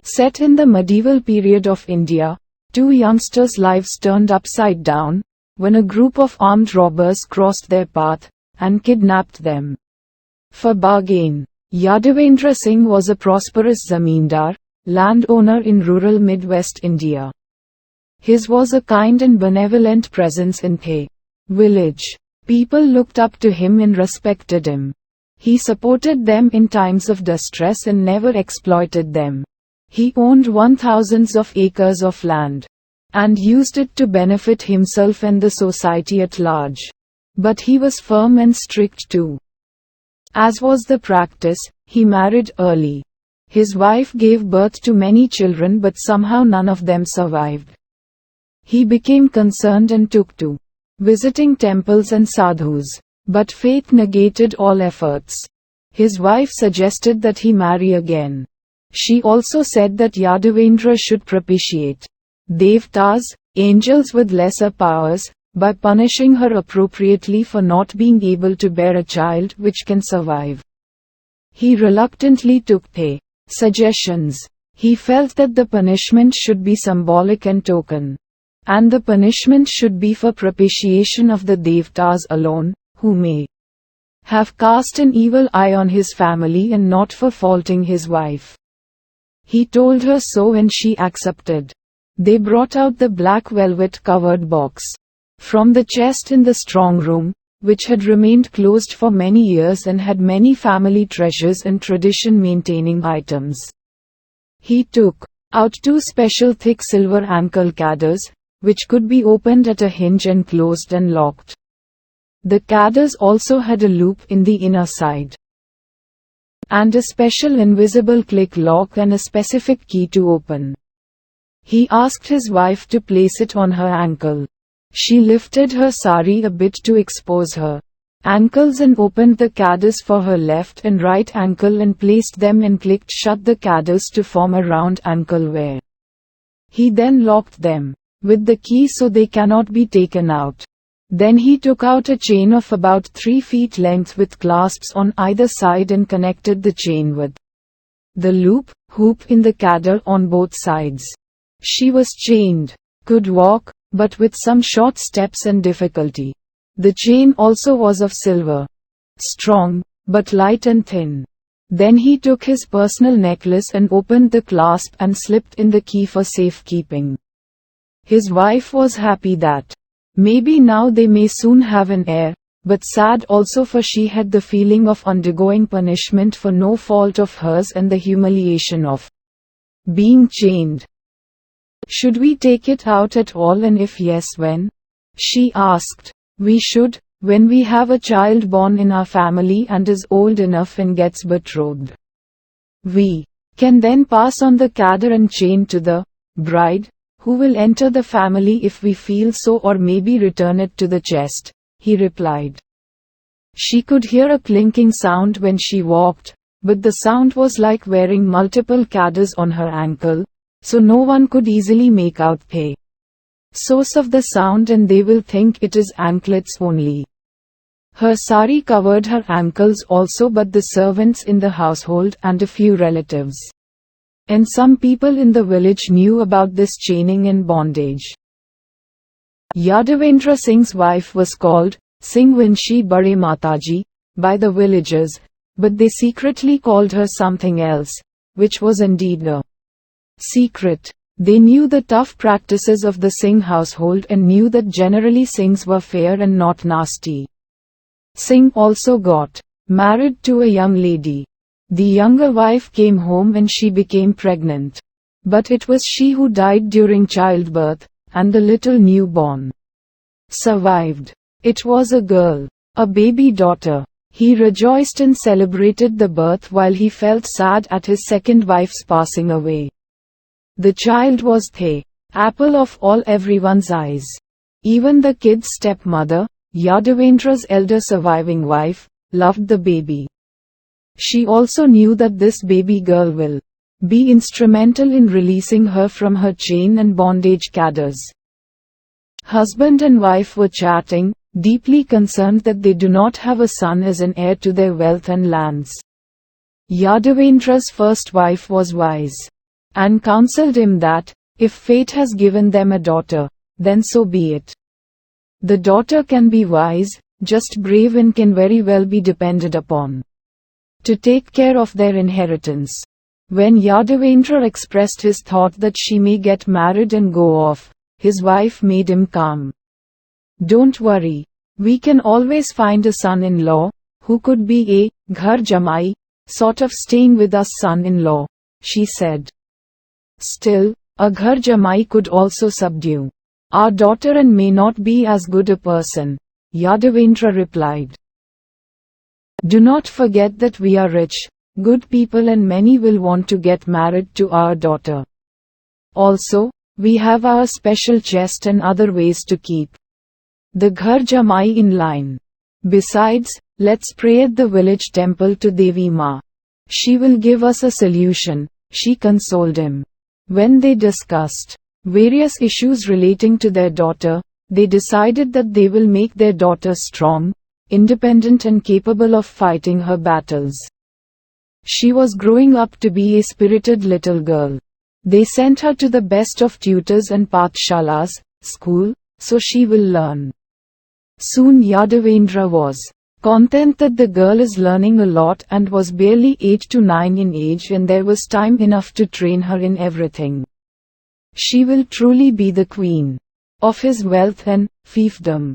Set in the medieval period of India, two youngsters' lives turned upside down when a group of armed robbers crossed their path and kidnapped them. For bargain, Yadavendra Singh was a prosperous zamindar, landowner in rural Midwest India. His was a kind and benevolent presence in the village. People looked up to him and respected him. He supported them in times of distress and never exploited them. He owned 1,000 of acres of land and used it to benefit himself and the society at large. But he was firm and strict too. As was the practice, he married early. His wife gave birth to many children, but somehow none of them survived. He became concerned and took to visiting temples and sadhus. But fate negated all efforts. His wife suggested that he marry again. She also said that Yadavendra should propitiate Devtas, angels with lesser powers, by punishing her appropriately for not being able to bear a child which can survive. He reluctantly took the suggestions. He felt that the punishment should be symbolic and token, and the punishment should be for propitiation of the Devtas alone, who may have cast an evil eye on his family and not for faulting his wife. He told her so and she accepted. They brought out the black velvet-covered box from the chest in the strong room, which had remained closed for many years and had many family treasures and tradition-maintaining items. He took out two special thick silver ankle cadders, which could be opened at a hinge and closed and locked. The cadders also had a loop in the inner side, and a special invisible click lock and a specific key to open. He asked his wife to place it on her ankle. She lifted her sari a bit to expose her ankles and opened the cadders for her left and right ankle and placed them and clicked shut the cadders to form a round ankle wear. He then locked them with the key so they cannot be taken out. Then he took out a chain of about 3 feet length with clasps on either side and connected the chain with the hoop in the cadder on both sides. She was chained, could walk, but with some short steps and difficulty. The chain also was of silver, strong, but light and thin. Then he took his personal necklace and opened the clasp and slipped in the key for safekeeping. His wife was happy that maybe now they may soon have an heir, but sad also, for she had the feeling of undergoing punishment for no fault of hers and the humiliation of being chained. Should we take it out at all, and if yes, when? She asked. We should, when we have a child born in our family and is old enough and gets betrothed. We can then pass on the cadder and chain to the bride, who will enter the family if we feel so, or maybe return it to the chest, he replied. She could hear a clinking sound when she walked, but the sound was like wearing multiple cadders on her ankle, so no one could easily make out the source of the sound, and they will think it is anklets only. Her sari covered her ankles also, but the servants in the household and a few relatives and some people in the village knew about this chaining and bondage. Yadavendra Singh's wife was called Singh Vinshi Bade Mataji by the villagers, but they secretly called her something else, which was indeed a secret. They knew the tough practices of the Singh household and knew that generally Singhs were fair and not nasty. Singh also got married to a young lady. The younger wife came home and she became pregnant. But it was she who died during childbirth, and the little newborn survived. It was a girl, a baby daughter. He rejoiced and celebrated the birth while he felt sad at his second wife's passing away. The child was the apple of everyone's eyes. Even the kid's stepmother, Yadavendra's elder surviving wife, loved the baby. She also knew that this baby girl will be instrumental in releasing her from her chain and bondage cadders. Husband and wife were chatting, deeply concerned that they do not have a son as an heir to their wealth and lands. Yadavendra's first wife was wise. and counseled him that, if fate has given them a daughter, then so be it. The daughter can be wise, just brave and can very well be depended upon to take care of their inheritance. When Yadavendra expressed his thought that she may get married and go off, his wife made him calm. Don't worry. We can always find a son-in-law, who could be a ghar jamai, sort of staying with us son-in-law, she said. Still, a ghar jamai could also subdue our daughter and may not be as good a person, Yadavendra replied. Do not forget that we are rich, good people and many will want to get married to our daughter. Also, we have our special chest and other ways to keep the ghar jamai in line. Besides, let's pray at the village temple to Devi Ma. She will give us a solution, she consoled him. When they discussed various issues relating to their daughter, they decided that they will make their daughter strong, independent and capable of fighting her battles. She was growing up to be a spirited little girl. They sent her to the best of tutors and pathshalas, school, so she will learn. Soon Yadavendra was content that the girl is learning a lot and was barely 8 to 9 in age and there was time enough to train her in everything. She will truly be the queen of his wealth and fiefdom.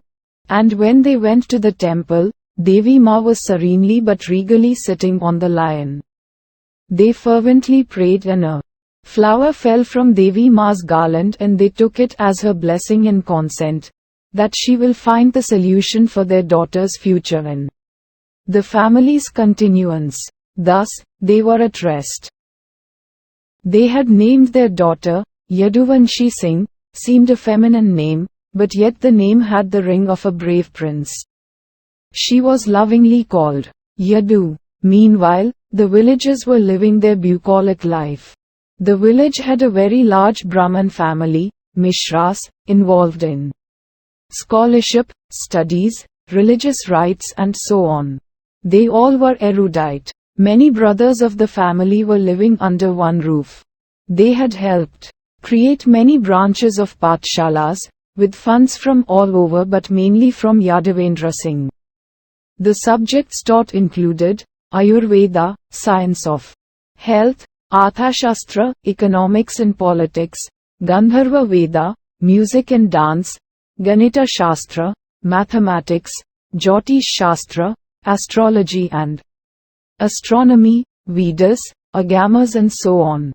And when they went to the temple, Devi Ma was serenely but regally sitting on the lion. They fervently prayed and a flower fell from Devi Ma's garland and they took it as her blessing and consent that she will find the solution for their daughter's future and the family's continuance. Thus, they were at rest. They had named their daughter Yaduvanshi Singh, seemed a feminine name, but yet the name had the ring of a brave prince. She was lovingly called Yadu. Meanwhile, the villagers were living their bucolic life. The village had a very large Brahman family, Mishras, involved in scholarship, studies, religious rites and so on. They all were erudite. Many brothers of the family were living under one roof. They had helped create many branches of pathshalas, with funds from all over but mainly from Yadavendra Singh. The subjects taught included Ayurveda, science of health, Arthashastra, economics and politics, Gandharva Veda, music and dance, Ganita Shastra, mathematics, Jyotish Shastra, astrology and astronomy, Vedas, agamas and so on.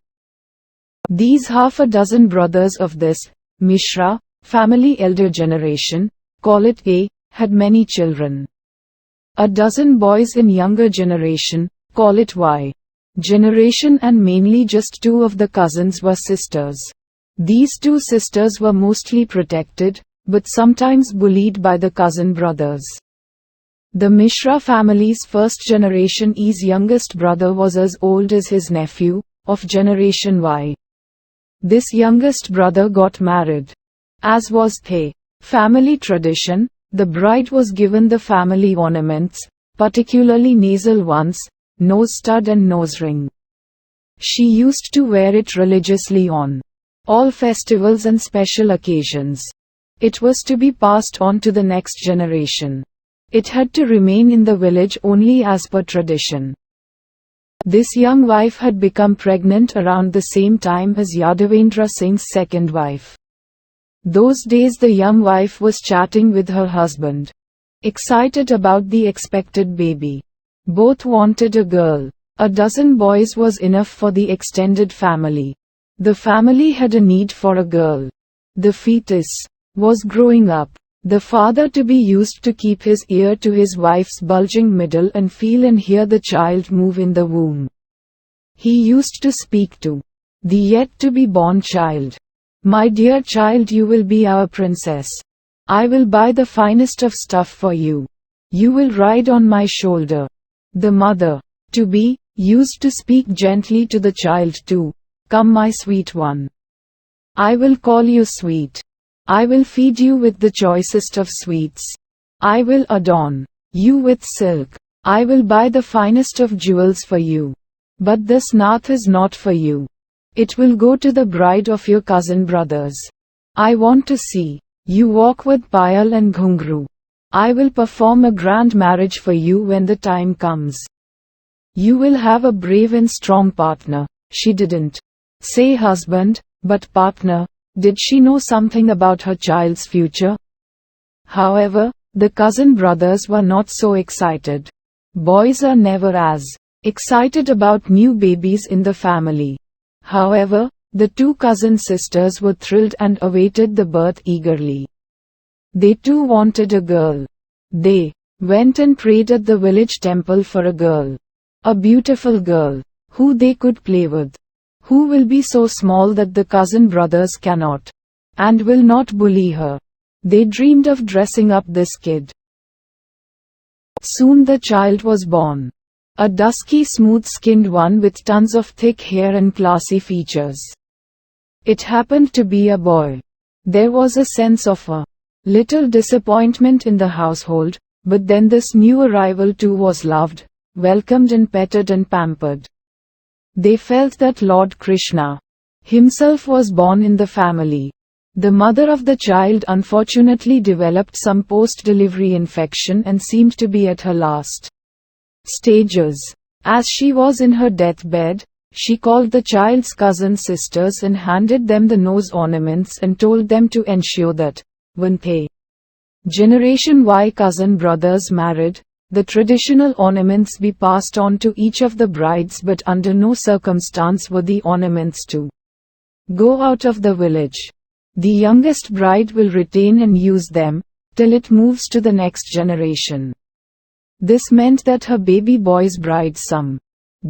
These half a dozen brothers of this Mishra family elder generation, call it A, had many children. A dozen boys in younger generation, call it Y generation and mainly just 2 of the cousins were sisters. These 2 sisters were mostly protected, but sometimes bullied by the cousin brothers. The Mishra family's first generation E's youngest brother was as old as his nephew, of generation Y. This youngest brother got married. As was the family tradition, the bride was given the family ornaments, particularly nasal ones, nose stud and nose ring. She used to wear it religiously on all festivals and special occasions. It was to be passed on to the next generation. It had to remain in the village only as per tradition. This young wife had become pregnant around the same time as Yadavendra Singh's second wife. Those days the young wife was chatting with her husband, excited about the expected baby. Both wanted a girl. A dozen boys was enough for the extended family. The family had a need for a girl. The fetus was growing up. The father-to-be used to keep his ear to his wife's bulging middle and feel and hear the child move in the womb. He used to speak to the yet-to-be-born child. My dear child, you will be our princess. I will buy the finest of stuff for you. You will ride on my shoulder. The mother-to-be used to speak gently to the child too. Come my sweet one. I will call you sweet. I will feed you with the choicest of sweets. I will adorn you with silk. I will buy the finest of jewels for you. But this nath is not for you. It will go to the bride of your cousin brothers. I want to see you walk with payal and ghungru. I will perform a grand marriage for you when the time comes. You will have a brave and strong partner." She didn't say husband, but partner. Did she know something about her child's future? However, the cousin brothers were not so excited. Boys are never as excited about new babies in the family. However, the two cousin sisters were thrilled and awaited the birth eagerly. They too wanted a girl. They went and prayed at the village temple for a girl. A beautiful girl, who they could play with. Who will be so small that the cousin brothers cannot and will not bully her. They dreamed of dressing up this kid. Soon the child was born. A dusky smooth-skinned one with tons of thick hair and classy features. It happened to be a boy. There was a sense of a little disappointment in the household, but then this new arrival too was loved, welcomed and petted and pampered. They felt that Lord Krishna himself was born in the family. The mother of the child unfortunately developed some post-delivery infection and seemed to be at her last stages. As she was in her deathbed, she called the child's cousin sisters and handed them the nose ornaments and told them to ensure that, when they Generation Y cousin brothers married, the traditional ornaments be passed on to each of the brides, but under no circumstance were the ornaments to go out of the village. The youngest bride will retain and use them till it moves to the next generation. This meant that her baby boy's bride some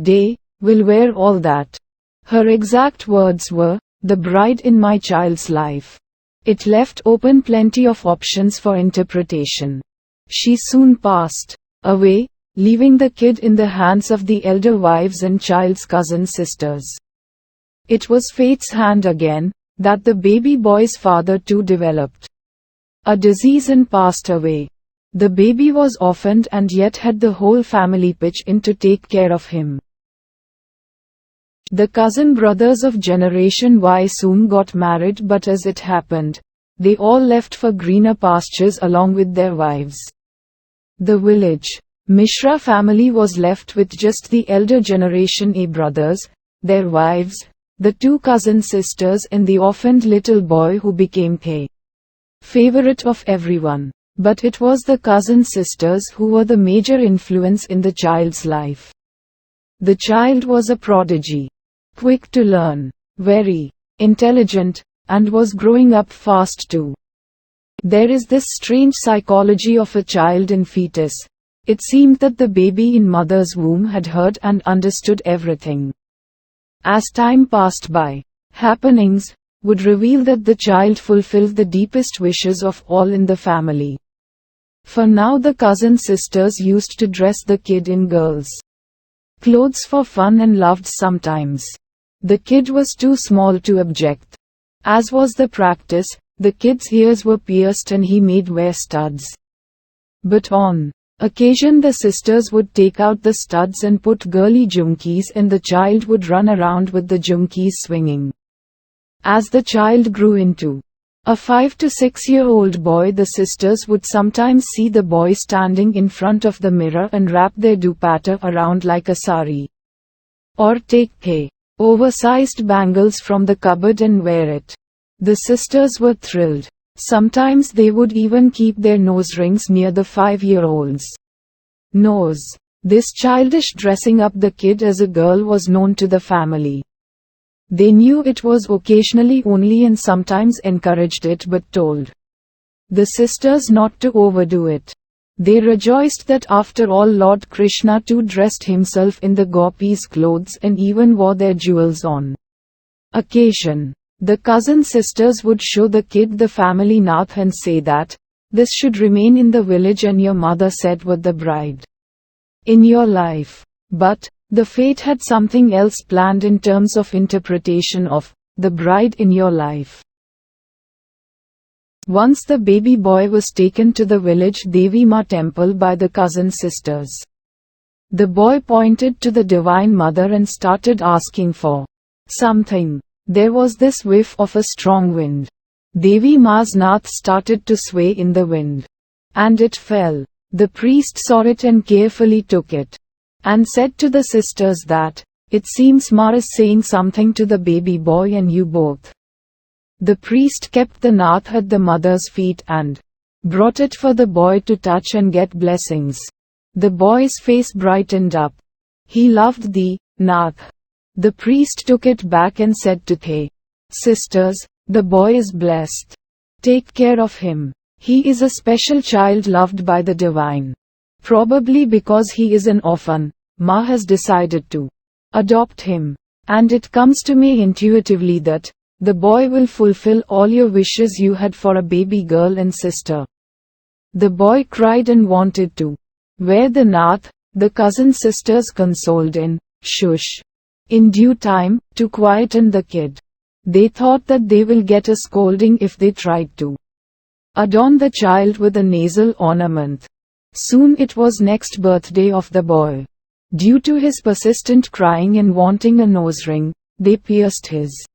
day will wear all that. Her exact words were, "the bride in my child's life." It left open plenty of options for interpretation. She soon passed away, leaving the kid in the hands of the elder wives and child's cousin sisters. It was fate's hand again, that the baby boy's father too developed a disease and passed away. The baby was orphaned and yet had the whole family pitch in to take care of him. The cousin brothers of Generation Y soon got married, but as it happened, they all left for greener pastures along with their wives. The village Mishra family was left with just the elder Generation A brothers, their wives, the two cousin sisters and the orphaned little boy who became the favorite of everyone. But it was the cousin sisters who were the major influence in the child's life. The child was a prodigy. Quick to learn, very intelligent, and was growing up fast too. There is this strange psychology of a child and fetus. It seemed that the baby in mother's womb had heard and understood everything. As time passed by, happenings would reveal that the child fulfilled the deepest wishes of all in the family. For now the cousin sisters used to dress the kid in girls' clothes for fun and loved sometimes. The kid was too small to object. As was the practice, the kid's ears were pierced and he made wear studs. But on occasion the sisters would take out the studs and put girly jumkis, and the child would run around with the jumkis swinging. As the child grew into a 5 to 6-year-old boy, the sisters would sometimes see the boy standing in front of the mirror and wrap their dupatta around like a sari. Or take the oversized bangles from the cupboard and wear it. The sisters were thrilled. Sometimes they would even keep their nose rings near the 5-year-old's nose. This childish dressing up the kid as a girl was known to the family. They knew it was occasionally only and sometimes encouraged it, but told the sisters not to overdo it. They rejoiced that after all Lord Krishna too dressed himself in the gopis' clothes and even wore their jewels on occasion. The cousin sisters would show the kid the family nath and say that this should remain in the village and your mother said with the bride in your life. But the fate had something else planned in terms of interpretation of the bride in your life. Once the baby boy was taken to the village Devi Ma temple by the cousin sisters. The boy pointed to the Divine Mother and started asking for something. There was this whiff of a strong wind. Devi Ma's nath started to sway in the wind. And it fell. The priest saw it and carefully took it. And said to the sisters that, "It seems Ma is saying something to the baby boy and you both." The priest kept the nath at the mother's feet and brought it for the boy to touch and get blessings. The boy's face brightened up. He loved the nath. The priest took it back and said to the sisters, "The boy is blessed. Take care of him. He is a special child loved by the divine. Probably because he is an orphan, Ma has decided to adopt him. And it comes to me intuitively that the boy will fulfill all your wishes you had for a baby girl and sister." The boy cried and wanted to wear the nath. The cousin sisters consoled in shush. In due time, to quieten the kid. They thought that they will get a scolding if they tried to adorn the child with a nasal ornament. Soon it was next birthday of the boy. Due to his persistent crying and wanting a nose ring, they pierced his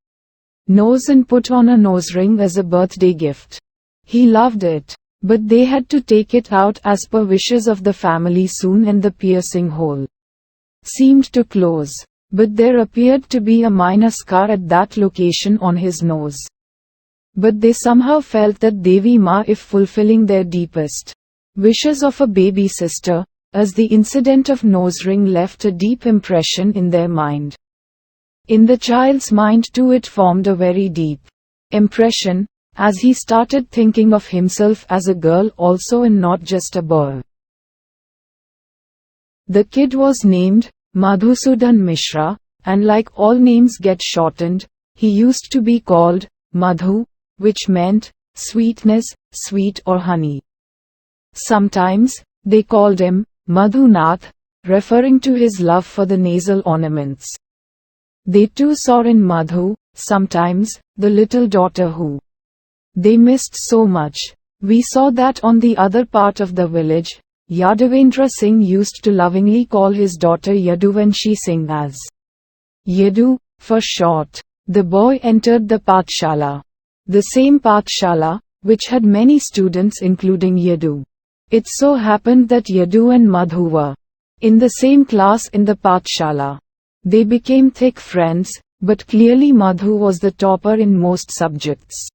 nose and put on a nose ring as a birthday gift. He loved it, but they had to take it out as per wishes of the family soon, and the piercing hole seemed to close. But there appeared to be a minor scar at that location on his nose. But they somehow felt that Devi Ma if fulfilling their deepest wishes of a baby sister, as the incident of nose ring left a deep impression in their mind. In the child's mind too it formed a very deep impression, as he started thinking of himself as a girl also and not just a boy. The kid was named Madhusudan Mishra, and like all names get shortened, he used to be called Madhu, which meant sweetness, sweet or honey. Sometimes, they called him Madhu Nath, referring to his love for the nasal ornaments. They too saw in Madhu, sometimes, the little daughter who they missed so much. We saw that on the other part of the village. Indra Singh used to lovingly call his daughter Yadu when she sang as Yadu, for short. The boy entered the Pathshala. The same Pathshala, which had many students including Yadu. It so happened that Yadu and Madhu were in the same class in the Pathshala. They became thick friends, but clearly Madhu was the topper in most subjects.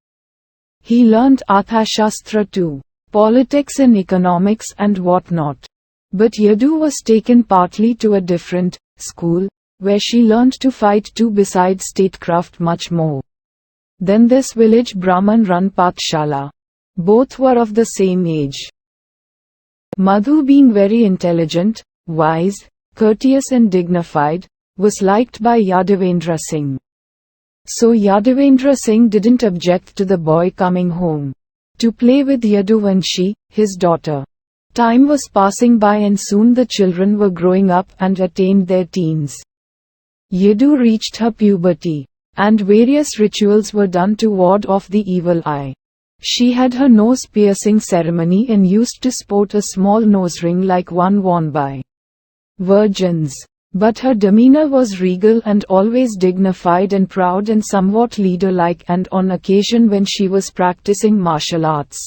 He learned Arthashastra too. Politics and economics and whatnot. But Yadu was taken partly to a different school, where she learned to fight too besides statecraft much more. Then this village Brahman-run Pathshala. Both were of the same age. Madhu, being very intelligent, wise, courteous and dignified, was liked by Indra Singh. So Indra Singh didn't object to the boy coming home to play with Yadu and she, his daughter. Time was passing by and soon the children were growing up and attained their teens. Yadu reached her puberty, and various rituals were done to ward off the evil eye. She had her nose piercing ceremony and used to sport a small nose ring like one worn by virgins. But her demeanor was regal and always dignified and proud and somewhat leader-like, and on occasion when she was practicing martial arts,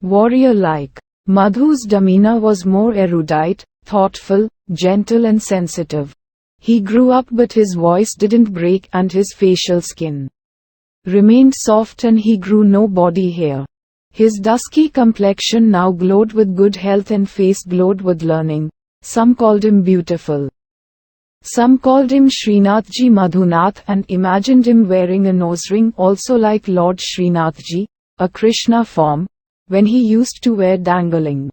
warrior-like. Madhu's demeanor was more erudite, thoughtful, gentle and sensitive. He grew up but his voice didn't break and his facial skin remained soft and he grew no body hair. His dusky complexion now glowed with good health and face glowed with learning. Some called him beautiful. Some called him Srinathji Madhunath and imagined him wearing a nose ring also like Lord Srinathji, a Krishna form, when he used to wear dangling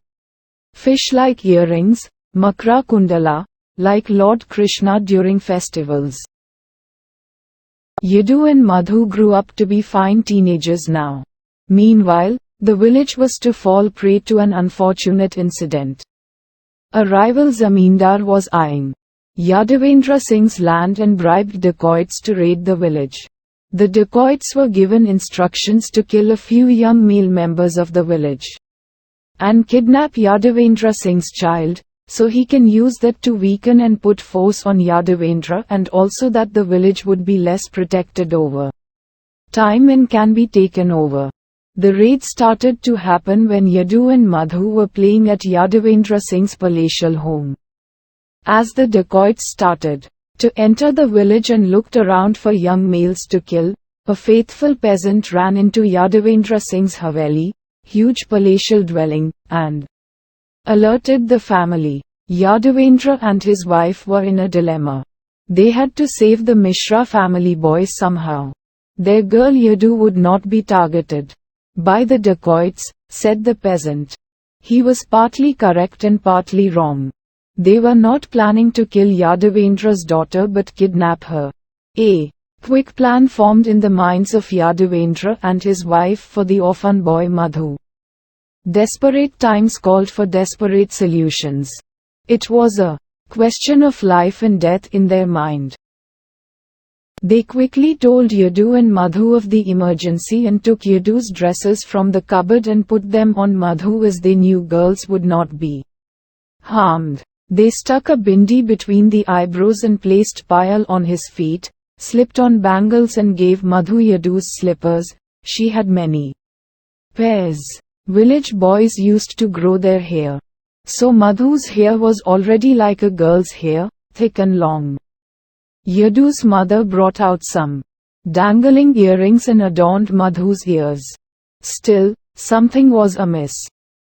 fish-like earrings, Makra Kundala, like Lord Krishna during festivals. Yadu and Madhu grew up to be fine teenagers now. Meanwhile, the village was to fall prey to an unfortunate incident. A rival zamindar was eyeing Indra Singh's land and bribed decoits to raid the village. The decoits were given instructions to kill a few young male members of the village and kidnap Indra Singh's child, so he can use that to weaken and put force on Yadavendra, and also that the village would be less protected over time and can be taken over. The raid started to happen when Yadu and Madhu were playing at Yadavendra Singh's palatial home. As the dacoits started to enter the village and looked around for young males to kill, a faithful peasant ran into Yadavendra Singh's Haveli, huge palatial dwelling, and alerted the family. Yadavendra and his wife were in a dilemma. They had to save the Mishra family boy somehow. Their girl Yadu would not be targeted by the dacoits, said the peasant. He was partly correct and partly wrong. They were not planning to kill Yadavendra's daughter but kidnap her. A quick plan formed in the minds of Yadavendra and his wife for the orphan boy Madhu. Desperate times called for desperate solutions. It was a question of life and death in their mind. They quickly told Yadu and Madhu of the emergency and took Yadu's dresses from the cupboard and put them on Madhu, as they knew girls would not be harmed. They stuck a bindi between the eyebrows and placed payal on his feet, slipped on bangles and gave Madhu Yadu's slippers. She had many pairs. Village boys used to grow their hair, so Madhu's hair was already like a girl's hair, thick and long. Yadu's mother brought out some dangling earrings and adorned Madhu's ears. Still, something was amiss.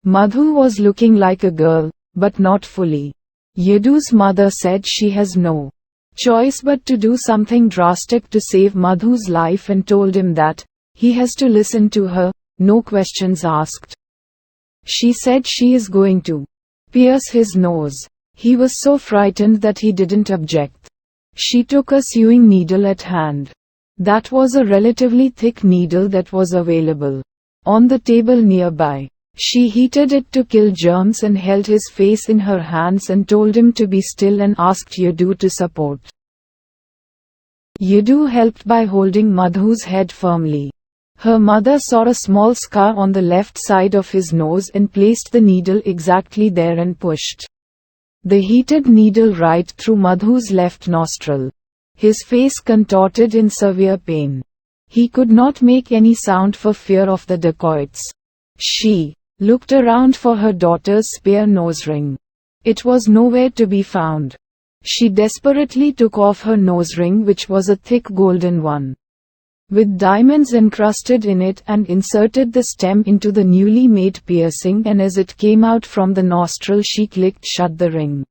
Madhu was looking like a girl, but not fully. Yadu's mother said she has no choice but to do something drastic to save Madhu's life and told him that he has to listen to her, no questions asked. She said she is going to pierce his nose. He was so frightened that he didn't object. She took a sewing needle at hand. That was a relatively thick needle that was available on the table nearby. She heated it to kill germs and held his face in her hands and told him to be still and asked Yadu to support. Yadu helped by holding Madhu's head firmly. Her mother saw a small scar on the left side of his nose and placed the needle exactly there and pushed the heated needle right through Madhu's left nostril. His face contorted in severe pain. He could not make any sound for fear of the dacoits. She looked around for her daughter's spare nose ring. It was nowhere to be found. She desperately took off her nose ring, which was a thick golden one with diamonds encrusted in it, and inserted the stem into the newly made piercing, and as it came out from the nostril she clicked shut the ring.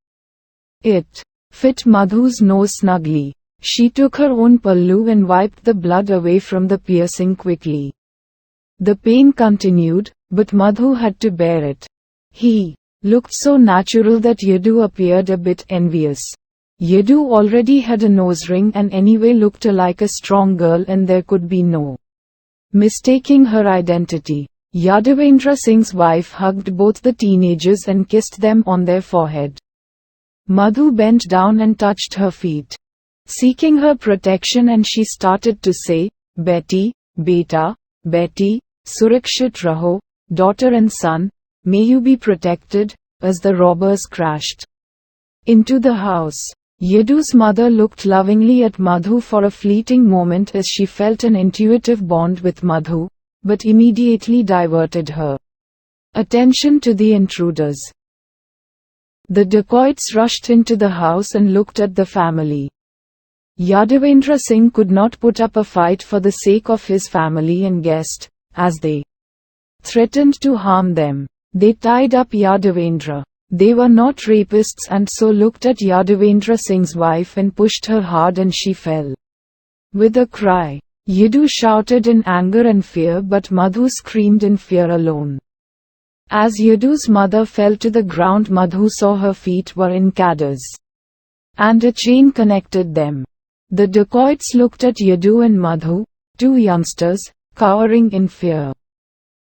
It fit Madhu's nose snugly. She took her own pallu and wiped the blood away from the piercing quickly. The pain continued, but Madhu had to bear it. He looked so natural that Yadu appeared a bit envious. Yadu already had a nose ring and anyway looked like a strong girl, and there could be no mistaking her identity. Yadavendra Singh's wife hugged both the teenagers and kissed them on their forehead. Madhu bent down and touched her feet, seeking her protection, and she started to say, "Beti, beta, Beti, surakshit raho, daughter and son, may you be protected," as the robbers crashed into the house. Yadu's mother looked lovingly at Madhu for a fleeting moment as she felt an intuitive bond with Madhu, but immediately diverted her attention to the intruders. The dacoits rushed into the house and looked at the family. Yadavendra Singh could not put up a fight for the sake of his family and guest, as they threatened to harm them. They tied up Yadavendra. They were not rapists and so looked at Yadavendra Singh's wife and pushed her hard, and she fell with a cry. Yadu shouted in anger and fear, but Madhu screamed in fear alone. As Yadu's mother fell to the ground, Madhu saw her feet were in cadders, and a chain connected them. The dacoits looked at Yadu and Madhu, two youngsters, cowering in fear.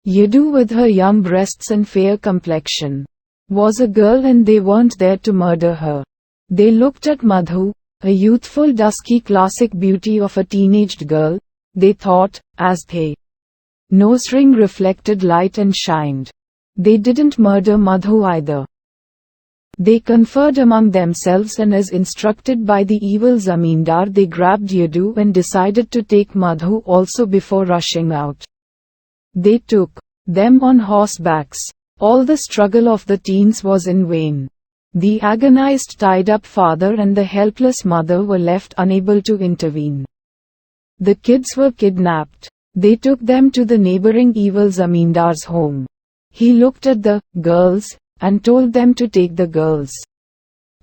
Yadu, with her young breasts and fair complexion, was a girl, and they weren't there to murder her. They looked at Madhu, a youthful dusky classic beauty of a teenaged girl, they thought, as their nose ring reflected light and shined. They didn't murder Madhu either. They conferred among themselves, and as instructed by the evil zamindar, they grabbed Yadu and decided to take Madhu also before rushing out. They took them on horsebacks. All the struggle of the teens was in vain. The agonized tied-up father and the helpless mother were left unable to intervene. The kids were kidnapped. They took them to the neighboring evil zamindar's home. He looked at the girls and told them to take the girls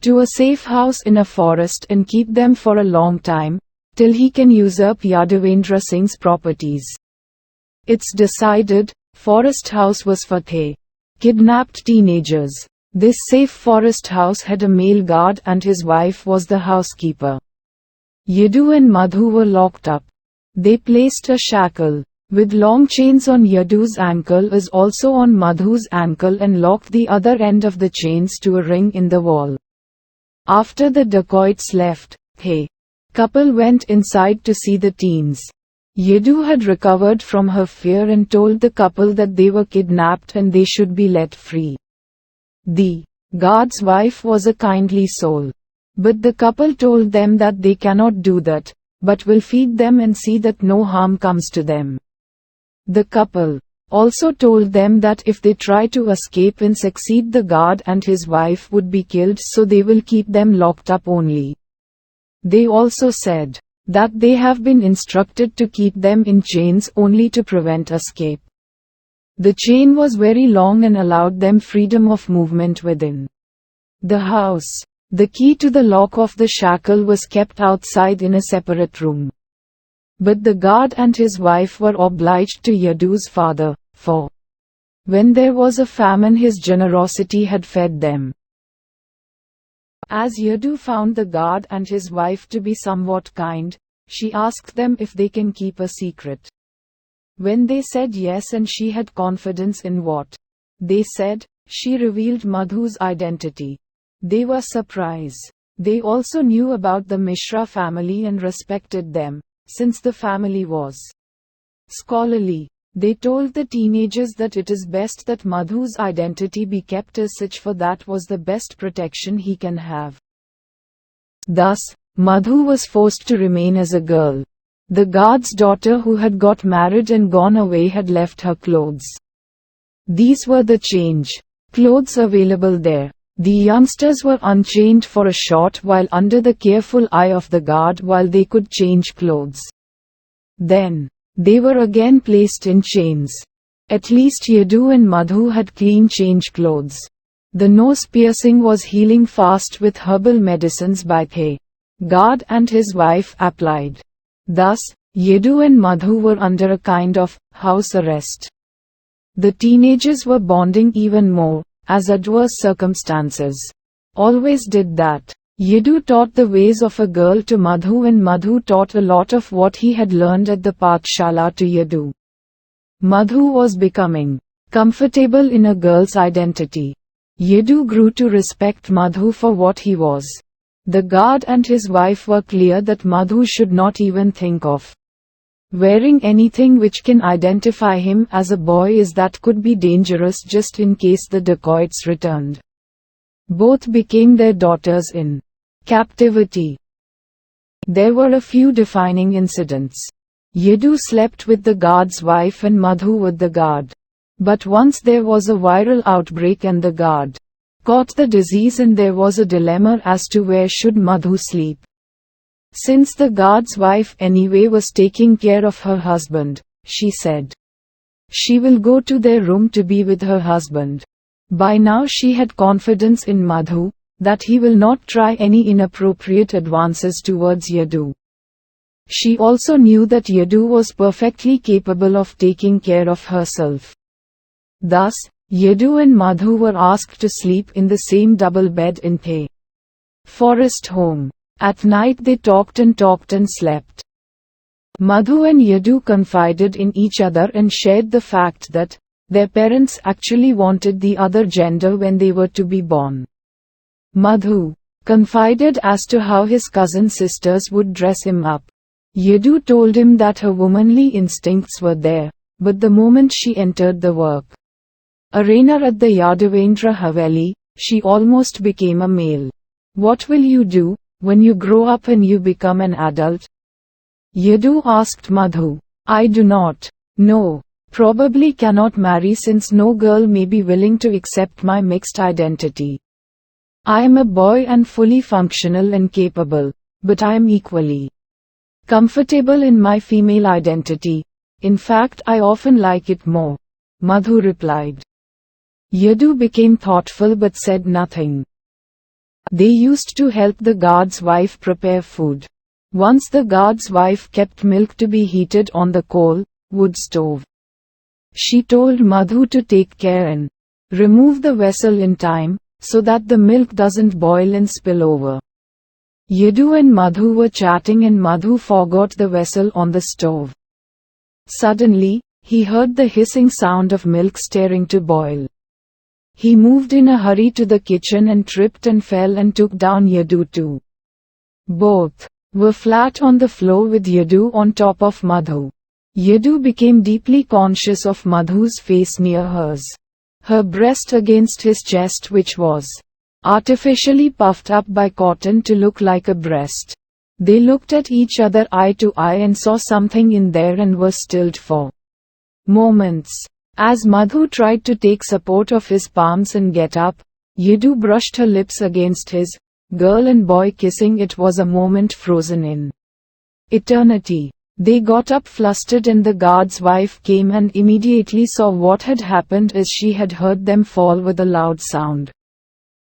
to a safe house in a forest and keep them for a long time, till he can usurp Indra Singh's properties. It's decided. Forest house was for the kidnapped teenagers. This safe forest house had a male guard and his wife was the housekeeper. Yadu and Madhu were locked up. They placed a shackle with long chains on Yadu's ankle as also on Madhu's ankle and locked the other end of the chains to a ring in the wall. After the decoits left, the couple went inside to see the teens. Yadu had recovered from her fear and told the couple that they were kidnapped and they should be let free. The guard's wife was a kindly soul. But the couple told them that they cannot do that, but will feed them and see that no harm comes to them. The couple also told them that if they try to escape and succeed, the guard and his wife would be killed, so they will keep them locked up only. They also said that they have been instructed to keep them in chains only to prevent escape. The chain was very long and allowed them freedom of movement within the house. The key to the lock of the shackle was kept outside in a separate room. But the guard and his wife were obliged to Yadu's father, for when there was a famine his generosity had fed them. As Yadu found the guard and his wife to be somewhat kind, she asked them if they can keep a secret. When they said yes and she had confidence in what they said, she revealed Madhu's identity. They were surprised. They also knew about the Mishra family and respected them, since the family was scholarly. They told the teenagers that it is best that Madhu's identity be kept as such, for that was the best protection he can have. Thus, Madhu was forced to remain as a girl. The guard's daughter who had got married and gone away had left her clothes. These were the change clothes available there. The youngsters were unchained for a short while under the careful eye of the guard while they could change clothes. Then, they were again placed in chains. At least Yadu and Madhu had clean change clothes. The nose piercing was healing fast with herbal medicines by the guard and his wife applied. Thus, Yadu and Madhu were under a kind of house arrest. The teenagers were bonding even more, as adverse circumstances always did that. Yadu taught the ways of a girl to Madhu and Madhu taught a lot of what he had learned at the Pathshala to Yadu. Madhu was becoming comfortable in a girl's identity. Yadu grew to respect Madhu for what he was. The guard and his wife were clear that Madhu should not even think of wearing anything which can identify him as a boy, as that could be dangerous just in case the decoits returned. Both became their daughters in captivity. There were a few defining incidents. Yadu slept with the guard's wife and Madhu with the guard. But once there was a viral outbreak and the guard caught the disease and there was a dilemma as to where should Madhu sleep. Since the guard's wife anyway was taking care of her husband, she said she will go to their room to be with her husband. By now she had confidence in Madhu, that he will not try any inappropriate advances towards Yadu. She also knew that Yadu was perfectly capable of taking care of herself. Thus, Yadu and Madhu were asked to sleep in the same double bed in the forest home. At night they talked and slept. Madhu and Yadu confided in each other and shared the fact that their parents actually wanted the other gender when they were to be born. Madhu confided as to how his cousin sisters would dress him up. Yadu told him that her womanly instincts were there, but the moment she entered the work arena at the Yadavendra Haveli, she almost became a male. What will you do when you grow up and you become an adult? Yadu asked Madhu. I do not know. Probably cannot marry since no girl may be willing to accept my mixed identity. I am a boy and fully functional and capable, but I am equally comfortable in my female identity. In fact, I often like it more, Madhu replied. Yadu became thoughtful but said nothing. They used to help the guard's wife prepare food. Once the guard's wife kept milk to be heated on the wood stove. She told Madhu to take care and remove the vessel in time, so that the milk doesn't boil and spill over. Yadu and Madhu were chatting and Madhu forgot the vessel on the stove. Suddenly, he heard the hissing sound of milk starting to boil. He moved in a hurry to the kitchen and tripped and fell and took down Yadu too. Both were flat on the floor with Yadu on top of Madhu. Yadu became deeply conscious of Madhu's face near hers. Her breast against his chest, which was artificially puffed up by cotton to look like a breast. They looked at each other eye to eye and saw something in there and were stilled for moments. As Madhu tried to take support of his palms and get up, Yadu brushed her lips against his. Girl and boy kissing, it was a moment frozen in eternity. They got up flustered and the guard's wife came and immediately saw what had happened as she had heard them fall with a loud sound.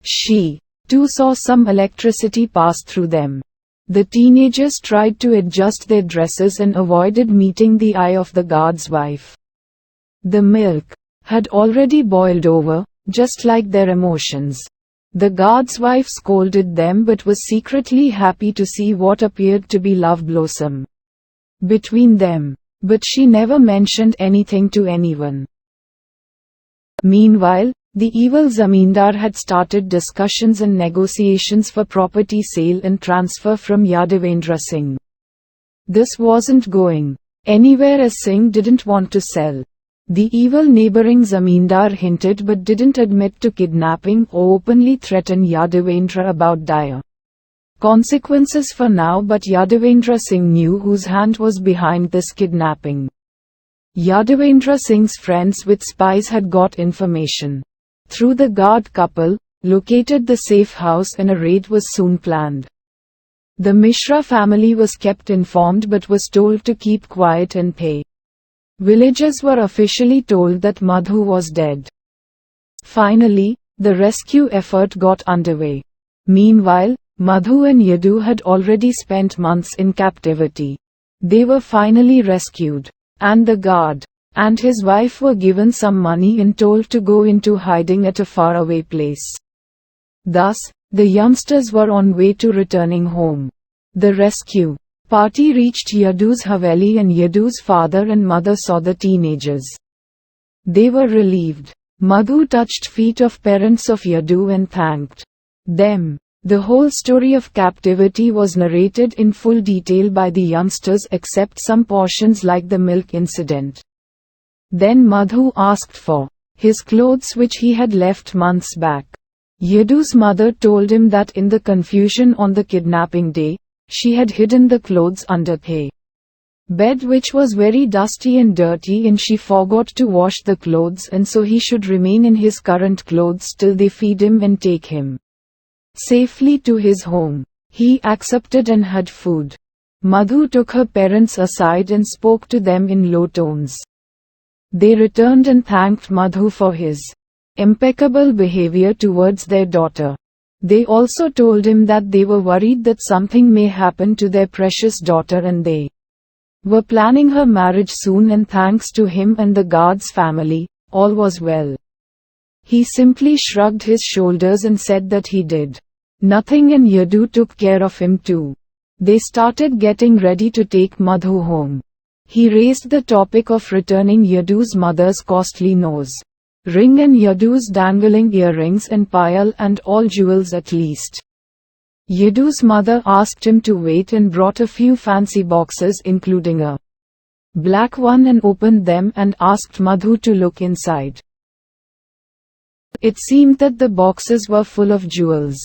She, too, saw some electricity pass through them. The teenagers tried to adjust their dresses and avoided meeting the eye of the guard's wife. The milk had already boiled over, just like their emotions. The guard's wife scolded them but was secretly happy to see what appeared to be love blossom between them. But she never mentioned anything to anyone. Meanwhile, the evil zamindar had started discussions and negotiations for property sale and transfer from Indra Singh. This wasn't going anywhere as Singh didn't want to sell. The evil neighboring zamindar hinted but didn't admit to kidnapping or openly threaten Yadavendra about dire consequences for now, but Yadavendra Singh knew whose hand was behind this kidnapping. Yadavendra Singh's friends with spies had got information through the guard couple, located the safe house, and a raid was soon planned. The Mishra family was kept informed but was told to keep quiet and pay. Villagers were officially told that Madhu was dead. Finally, the rescue effort got underway. Meanwhile, Madhu and Yadu had already spent months in captivity. They were finally rescued, and the guard and his wife were given some money and told to go into hiding at a faraway place. Thus, the youngsters were on way to returning home. The rescue party reached Yadu's Haveli and Yadu's father and mother saw the teenagers. They were relieved. Madhu touched feet of parents of Yadu and thanked them. The whole story of captivity was narrated in full detail by the youngsters except some portions like the milk incident. Then Madhu asked for his clothes which he had left months back. Yadu's mother told him that in the confusion on the kidnapping day, she had hidden the clothes under the bed, which was very dusty and dirty, and she forgot to wash the clothes, and so he should remain in his current clothes till they feed him and take him safely to his home. He accepted and had food. Madhu took her parents aside and spoke to them in low tones. They returned and thanked Madhu for his impeccable behavior towards their daughter. They also told him that they were worried that something may happen to their precious daughter and they were planning her marriage soon, and thanks to him and the guard's family, all was well. He simply shrugged his shoulders and said that he did nothing, and Yadu took care of him too. They started getting ready to take Madhu home. He raised the topic of returning Yadu's mother's costly nose ring and Yadu's dangling earrings and payal and all jewels at least. Yadu's mother asked him to wait and brought a few fancy boxes including a black one and opened them and asked Madhu to look inside. It seemed that the boxes were full of jewels.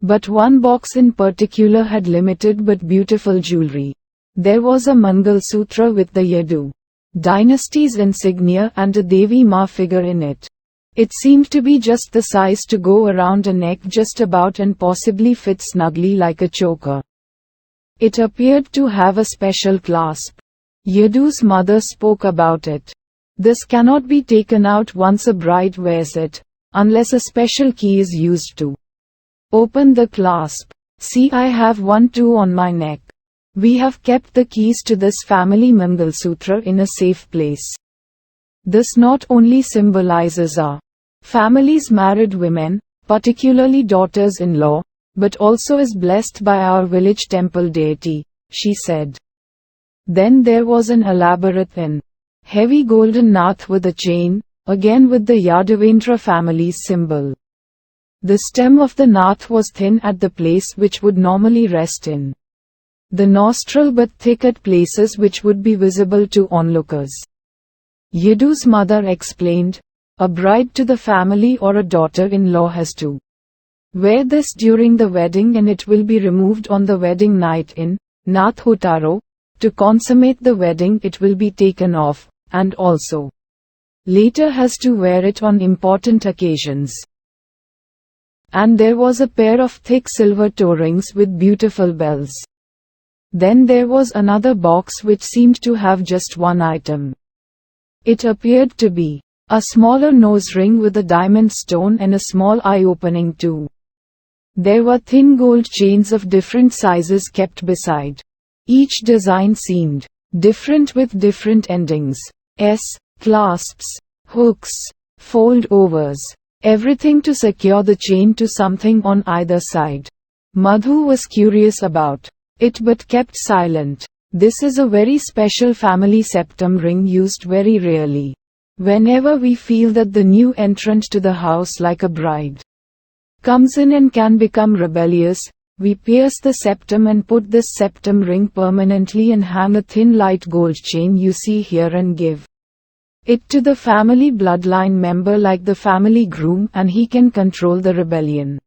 But one box in particular had limited but beautiful jewelry. There was a Mangalsutra with the Yadu dynasty's insignia and a Devi Ma figure in it. It seemed to be just the size to go around a neck just about and possibly fit snugly like a choker. It appeared to have a special clasp. Yadu's mother spoke about it. This cannot be taken out once a bride wears it, unless a special key is used to open the clasp. See, I have one too on my neck. We have kept the keys to this family Mangalsutra in a safe place. This not only symbolizes our family's married women, particularly daughters-in-law, but also is blessed by our village temple deity, she said. Then there was an elaborate and heavy golden nath with a chain, again with the Yadavendra family's symbol. The stem of the nath was thin at the place which would normally rest in the nostril but thick at places which would be visible to onlookers. Yadu's mother explained, a bride to the family or a daughter-in-law has to wear this during the wedding and it will be removed on the wedding night in Nath Hutaro. To consummate the wedding it will be taken off, and also later has to wear it on important occasions. And there was a pair of thick silver toe rings with beautiful bells. Then there was another box which seemed to have just one item. It appeared to be a smaller nose ring with a diamond stone and a small eye opening too. There were thin gold chains of different sizes kept beside. Each design seemed different with different endings. Clasps, hooks, fold-overs. Everything to secure the chain to something on either side. Madhu was curious about it but kept silent. This is a very special family septum ring used very rarely. Whenever we feel that the new entrant to the house like a bride comes in and can become rebellious, we pierce the septum and put this septum ring permanently and hang a thin light gold chain you see here and give it to the family bloodline member like the family groom and he can control the rebellion.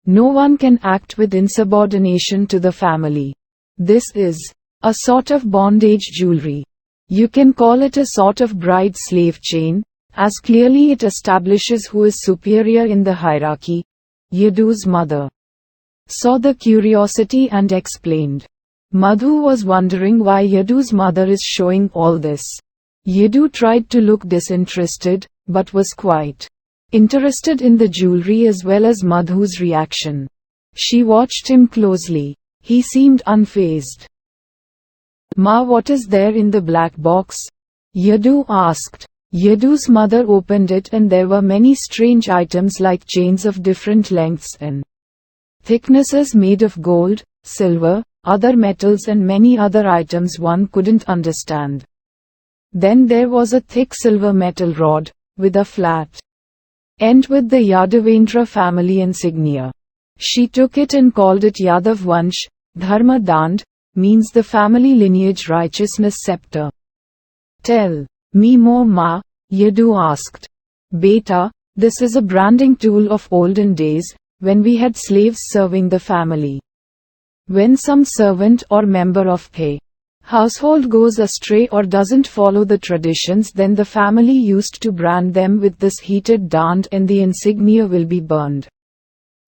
No one can act with insubordination to the family. This is a sort of bondage jewelry. You can call it a sort of bride-slave chain, as clearly it establishes who is superior in the hierarchy. Yadu's mother saw the curiosity and explained. Madhu was wondering why Yadu's mother is showing all this. Yadu tried to look disinterested, but was quite interested in the jewelry as well as Madhu's reaction. She watched him closely. He seemed unfazed. Ma, what is there in the black box? Yadu asked. Yadu's mother opened it and there were many strange items like chains of different lengths and thicknesses made of gold, silver, other metals and many other items one couldn't understand. Then there was a thick silver metal rod, with a flat end with the Yadavendra family insignia. She took it and called it Yadav Vansh. Dharma Dand means the family lineage righteousness scepter. Tell me more, Ma, Yadu asked. Beta, this is a branding tool of olden days, when we had slaves serving the family. When some servant or member of the household goes astray or doesn't follow the traditions, then the family used to brand them with this heated dand and the insignia will be burned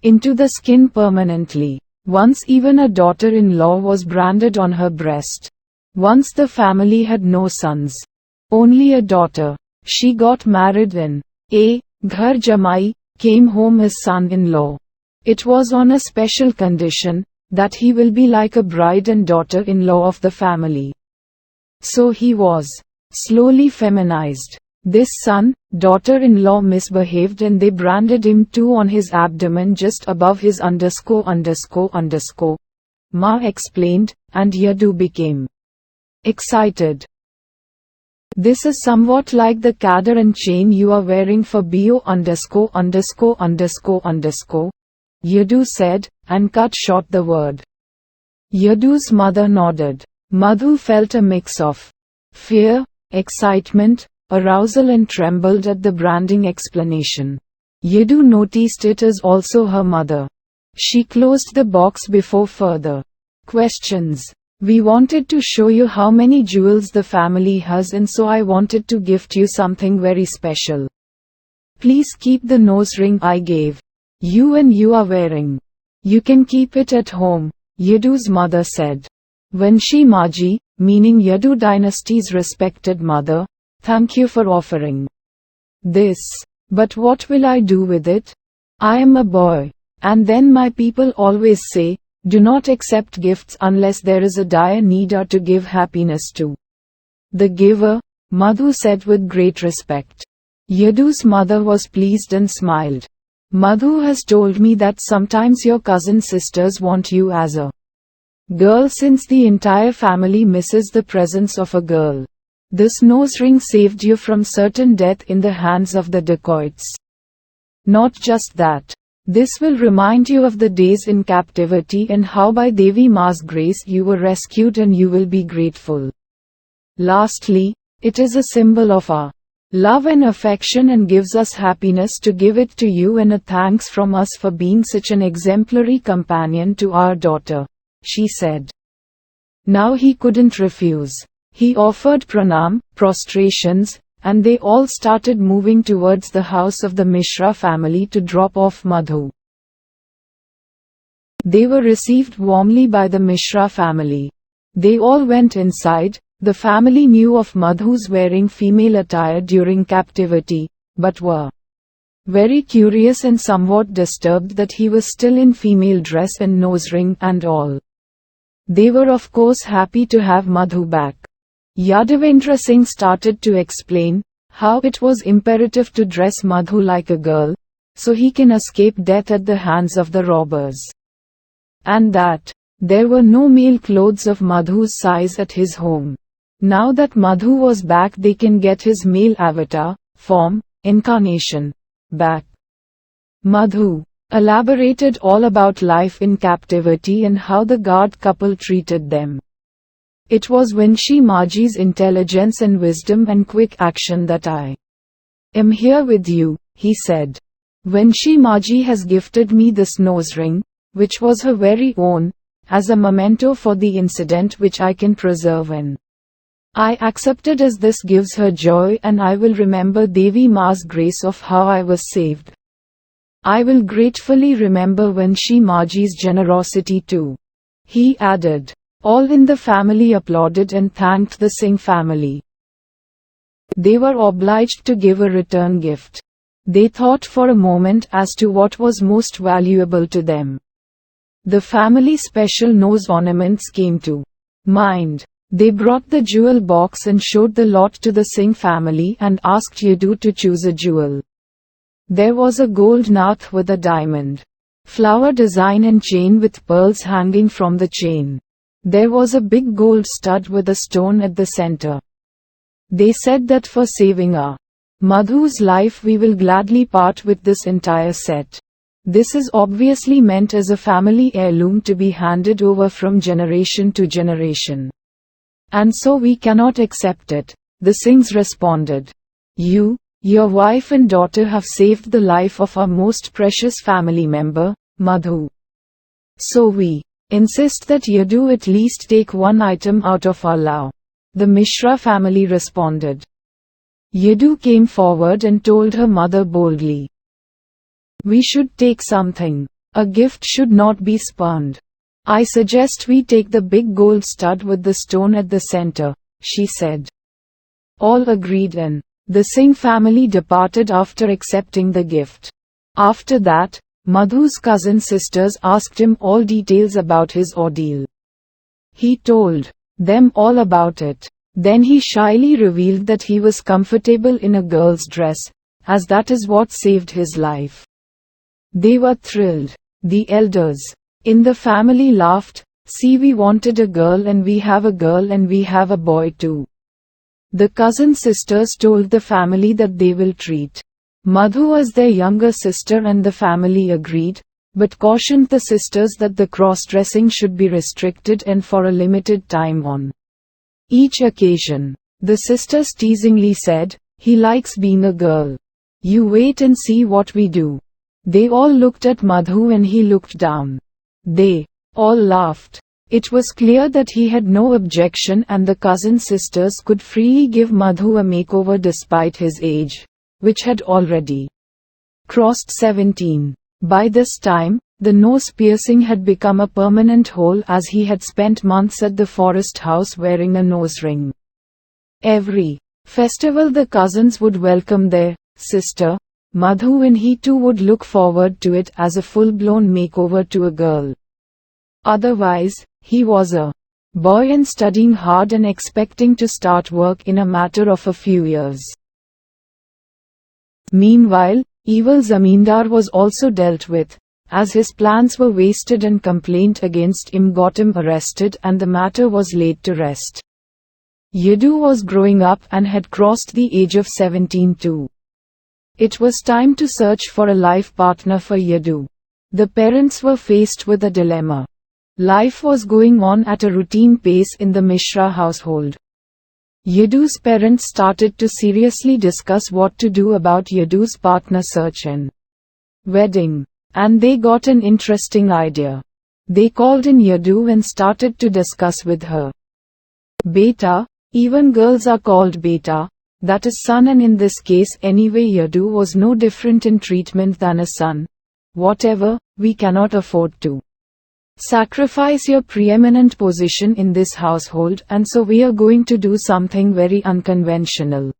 into the skin permanently. Once even a daughter-in-law was branded on her breast. Once the family had no sons, only a daughter. She got married and Ghar Jamai came home his son-in-law. It was on a special condition, that he will be like a bride and daughter-in-law of the family. So he was slowly feminized. This son, daughter-in-law misbehaved and they branded him too on his abdomen just above his ____. Ma explained, and Yadu became excited. This is somewhat like the cadre and chain you are wearing for BO _____. Yadu said, and cut short the word. Yadu's mother nodded. Madhu felt a mix of fear, excitement, arousal and trembled at the branding explanation. Yadu noticed it is also her mother. She closed the box before further questions. We wanted to show you how many jewels the family has, and so I wanted to gift you something very special. Please keep the nose ring I gave you and you are wearing. You can keep it at home, Yadu's mother said. When she Maji, meaning Yadu dynasty's respected mother, thank you for offering this. But what will I do with it? I am a boy. And then my people always say, do not accept gifts unless there is a dire need to give happiness to the giver, Madhu said with great respect. Yadu's mother was pleased and smiled. Madhu has told me that sometimes your cousin sisters want you as a girl since the entire family misses the presence of a girl. This nose ring saved you from certain death in the hands of the decoits. Not just that. This will remind you of the days in captivity and how by Devi Ma's grace you were rescued, and you will be grateful. Lastly, it is a symbol of our love and affection and gives us happiness to give it to you, and a thanks from us for being such an exemplary companion to our daughter, she said. Now he couldn't refuse. He offered pranam, prostrations, and they all started moving towards the house of the Mishra family to drop off Madhu. They were received warmly by the Mishra family. They all went inside. The family knew of Madhu's wearing female attire during captivity, but were very curious and somewhat disturbed that he was still in female dress and nose ring and all. They were of course happy to have Madhu back. Indra Singh started to explain how it was imperative to dress Madhu like a girl, so he can escape death at the hands of the robbers. And that there were no male clothes of Madhu's size at his home. Now that Madhu was back, they can get his male avatar, form, incarnation, back. Madhu elaborated all about life in captivity and how the guard couple treated them. It was when she Maji's intelligence and wisdom and quick action that I am here with you, he said. When she Maji has gifted me this nose ring, which was her very own, as a memento for the incident which I can preserve, and I accepted as this gives her joy, and I will remember Devi Ma's grace of how I was saved. I will gratefully remember when she Maji's generosity too, he added. All in the family applauded and thanked the Singh family. They were obliged to give a return gift. They thought for a moment as to what was most valuable to them. The family special nose ornaments came to mind. They brought the jewel box and showed the lot to the Singh family and asked Yadu to choose a jewel. There was a gold nath with a diamond flower design and chain with pearls hanging from the chain. There was a big gold stud with a stone at the center. They said that for saving our Madhu's life we will gladly part with this entire set. This is obviously meant as a family heirloom to be handed over from generation to generation. And so we cannot accept it, the Singhs responded. You, your wife and daughter have saved the life of our most precious family member, Madhu. So we insist that Yadu at least take one item out of our lao. The Mishra family responded. Yadu came forward and told her mother boldly. We should take something. A gift should not be spurned. I suggest we take the big gold stud with the stone at the center, she said. All agreed and the Singh family departed after accepting the gift. After that, Madhu's cousin sisters asked him all details about his ordeal. He told them all about it. Then he shyly revealed that he was comfortable in a girl's dress, as that is what saved his life. They were thrilled. The elders in the family laughed. See, we wanted a girl and we have a girl and we have a boy too. The cousin sisters told the family that they will treat Madhu as their younger sister, and the family agreed, but cautioned the sisters that the cross-dressing should be restricted and for a limited time on each occasion. The sisters teasingly said, he likes being a girl. You wait and see what we do." They all looked at Madhu and he looked down. They all laughed. It was clear that he had no objection and the cousin sisters could freely give Madhu a makeover despite his age, which had already crossed 17. By this time, the nose piercing had become a permanent hole as he had spent months at the forest house wearing a nose ring. Every festival the cousins would welcome their sister, Madhu, and he too would look forward to it as a full-blown makeover to a girl. Otherwise, he was a boy and studying hard and expecting to start work in a matter of a few years. Meanwhile, evil Zamindar was also dealt with, as his plans were wasted and complaint against him got him arrested and the matter was laid to rest. Yadu was growing up and had crossed the age of 17 too. It was time to search for a life partner for Yadu. The parents were faced with a dilemma. Life was going on at a routine pace in the Mishra household. Yadu's parents started to seriously discuss what to do about Yadu's partner search and wedding. And they got an interesting idea. They called in Yadu and started to discuss with her. Beta, even girls are called Beta, that is son, and in this case anyway Yadu was no different in treatment than a son. Whatever, we cannot afford to sacrifice your preeminent position in this household, and so we are going to do something very unconventional.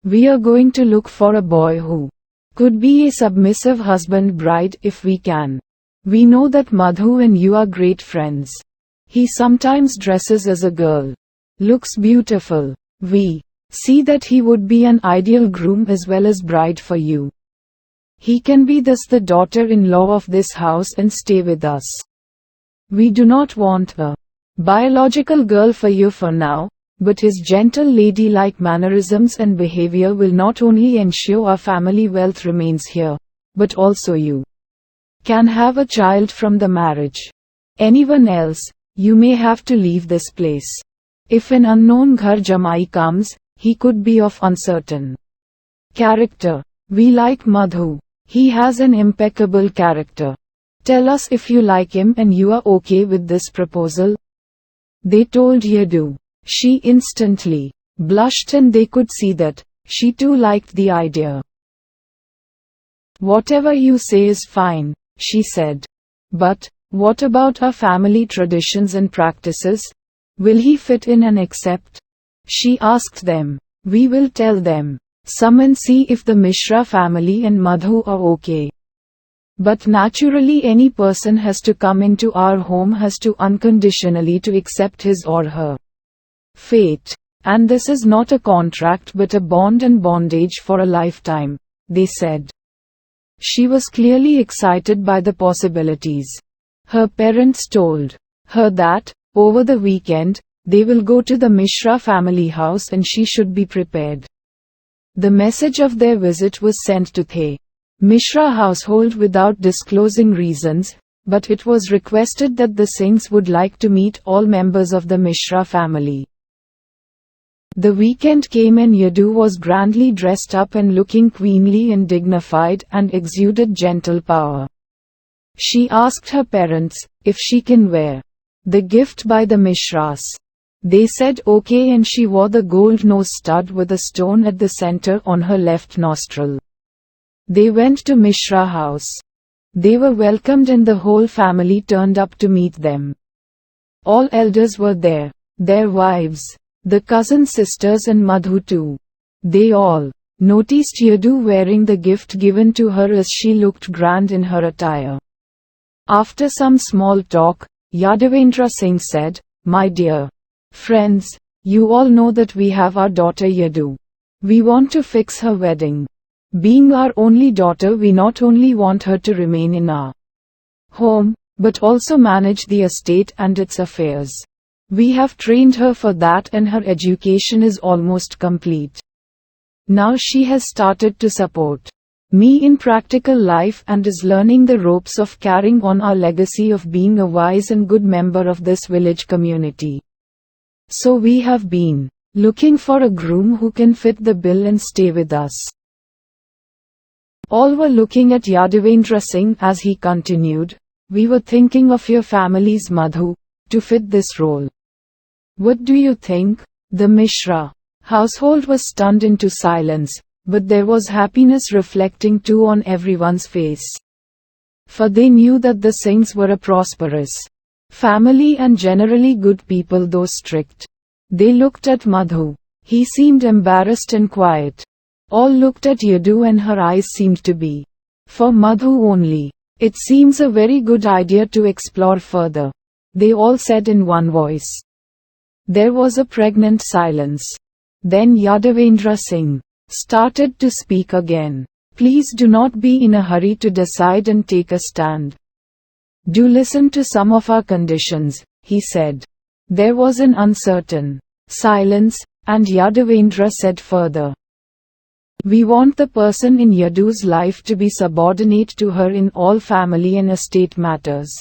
We are going to look for a boy who could be a submissive husband bride if we can. We know that Madhu and you are great friends. He sometimes dresses as a girl. Looks beautiful. We see that he would be an ideal groom as well as bride for you. He can be thus the daughter-in-law of this house and stay with us. We do not want a biological girl for you for now, but his gentle ladylike mannerisms and behavior will not only ensure our family wealth remains here, but also you can have a child from the marriage. Anyone else, you may have to leave this place. If an unknown Ghar Jamai comes, he could be of uncertain character. We like Madhu. He has an impeccable character. Tell us if you like him and you are okay with this proposal." They told Yadu. She instantly blushed and they could see that she too liked the idea. "Whatever you say is fine," she said. "But what about our family traditions and practices? Will he fit in and accept?" She asked them. "We will tell them. Some and see if the Mishra family and Madhu are okay. But naturally any person has to come into our home has to unconditionally to accept his or her fate. And this is not a contract but a bond and bondage for a lifetime," they said. She was clearly excited by the possibilities. Her parents told her that, over the weekend, they will go to the Mishra family house and she should be prepared. The message of their visit was sent to the Mishra household without disclosing reasons, but it was requested that the Singhs would like to meet all members of the Mishra family. The weekend came and Yadu was grandly dressed up and looking queenly and dignified and exuded gentle power. She asked her parents if she can wear the gift by the Mishras. They said okay and she wore the gold nose stud with a stone at the center on her left nostril. They went to Mishra house. They were welcomed and the whole family turned up to meet them. All elders were there, their wives, the cousin sisters and Madhu too. They all noticed Yadu wearing the gift given to her as she looked grand in her attire. After some small talk, Indra Singh said, "My dear friends, you all know that we have our daughter Yadu. We want to fix her wedding. Being our only daughter, we not only want her to remain in our home, but also manage the estate and its affairs. We have trained her for that and her education is almost complete. Now she has started to support me in practical life and is learning the ropes of carrying on our legacy of being a wise and good member of this village community. So we have been looking for a groom who can fit the bill and stay with us." All were looking at Yadavendra Singh as he continued, "We were thinking of your family's Madhu, to fit this role. What do you think?" The Mishra household was stunned into silence, but there was happiness reflecting too on everyone's face. For they knew that the Singhs were a prosperous family and generally good people, though strict. They looked at Madhu. He seemed embarrassed and quiet. All looked at Yadu and her eyes seemed to be for Madhu only. "It seems a very good idea to explore further," they all said in one voice. There was a pregnant silence. Then Yadavendra Singh started to speak again. "Please do not be in a hurry to decide and take a stand. Do listen to some of our conditions," he said. There was an uncertain silence, and Yadavendra said further, "We want the person in Yadu's life to be subordinate to her in all family and estate matters.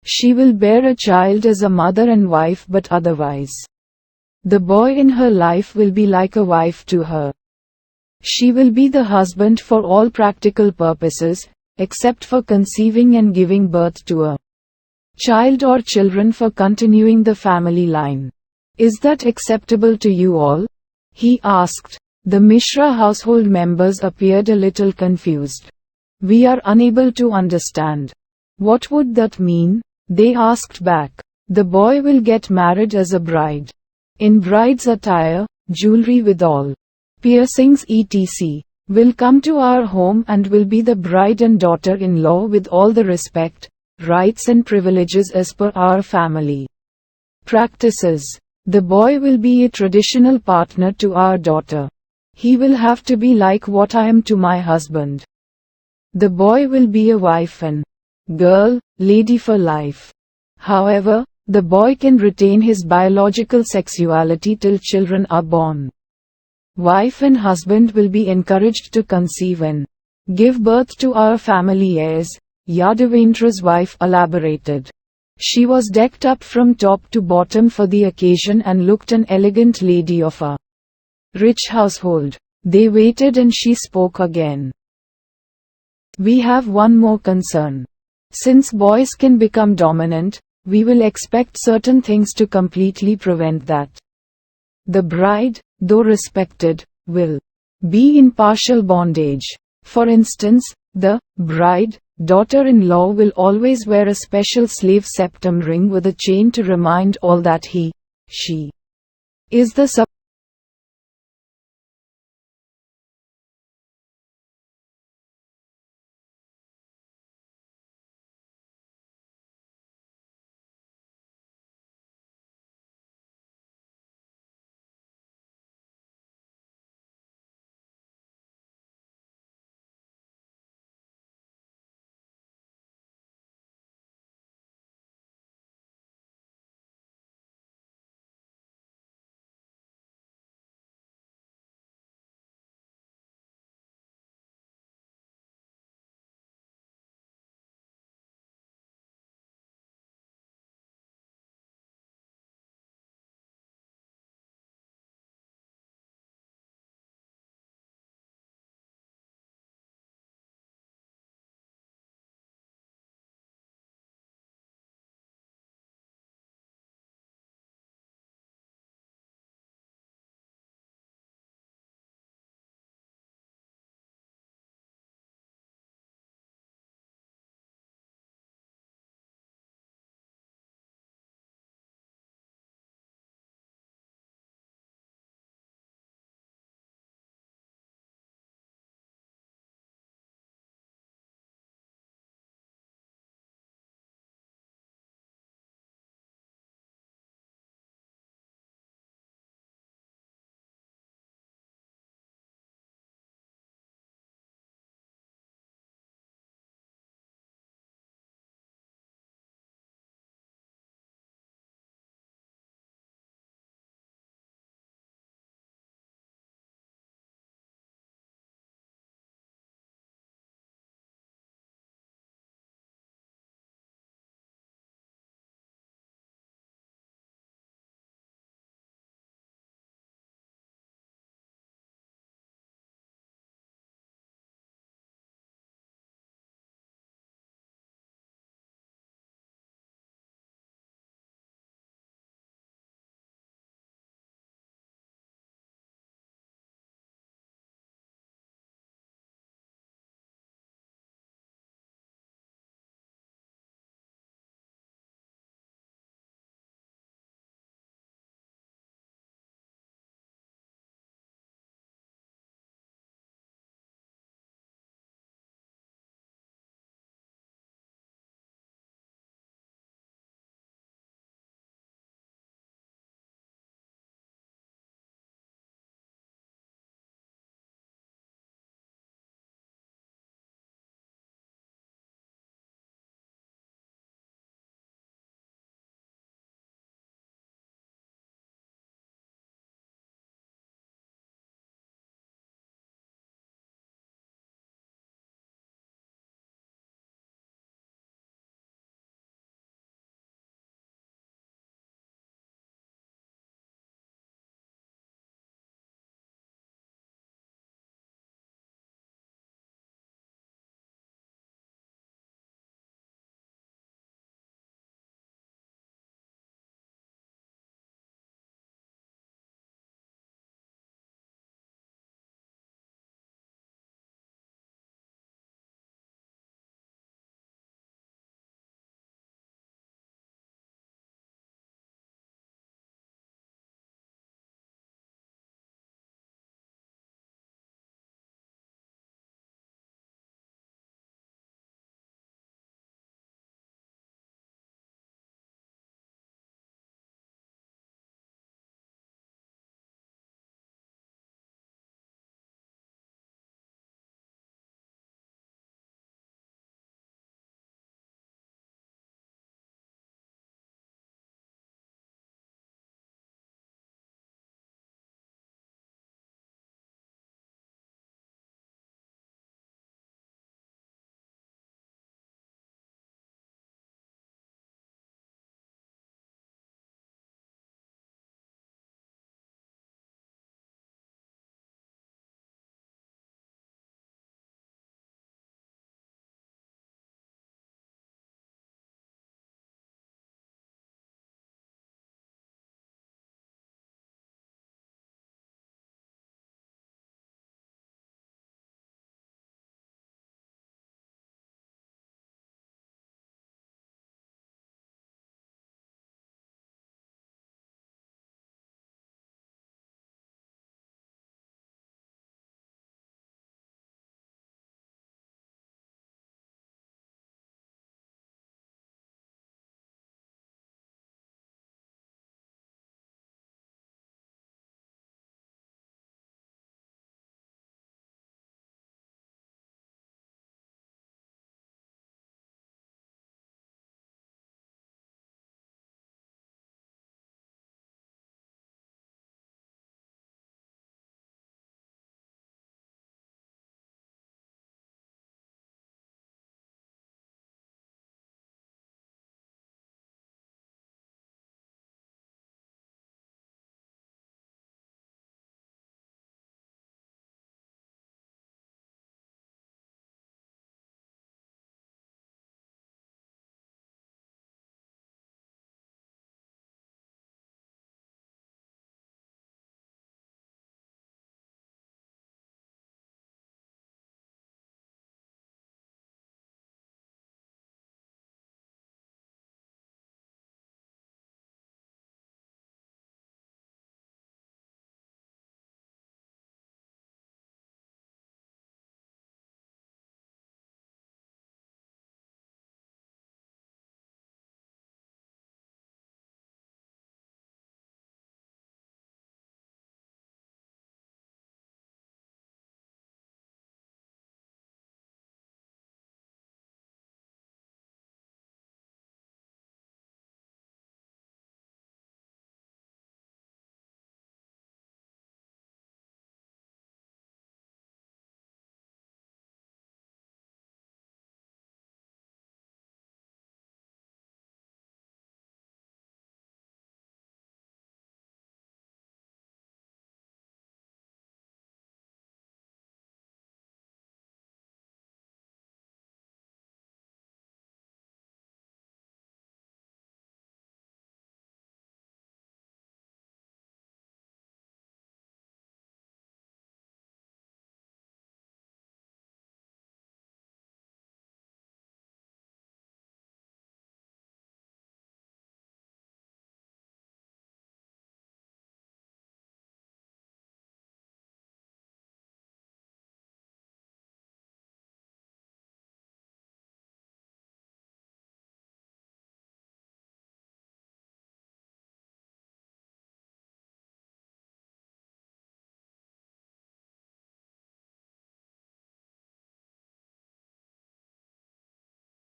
She will bear a child as a mother and wife, but otherwise, the boy in her life will be like a wife to her. She will be the husband for all practical purposes, except for conceiving and giving birth to a child or children for continuing the family line. Is that acceptable to you all?" he asked. The Mishra household members appeared a little confused. "We are unable to understand. What would that mean?" they asked back. "The boy will get married as a bride, in bride's attire, jewelry with all piercings etc. Will come to our home and will be the bride and daughter-in-law with all the respect, rights and privileges as per our family practices. The boy will be a traditional partner to our daughter. He will have to be like what I am to my husband. The boy will be a wife and girl, lady for life. However, the boy can retain his biological sexuality till children are born. Wife and husband will be encouraged to conceive and give birth to our family heirs," Yadavendra's wife elaborated. She was decked up from top to bottom for the occasion and looked an elegant lady of a rich household. They waited and she spoke again. "We have one more concern. Since boys can become dominant, we will expect certain things to completely prevent that. The bride, though respected, will be in partial bondage. For instance, the bride, daughter-in-law will always wear a special slave septum ring with a chain to remind all that she is the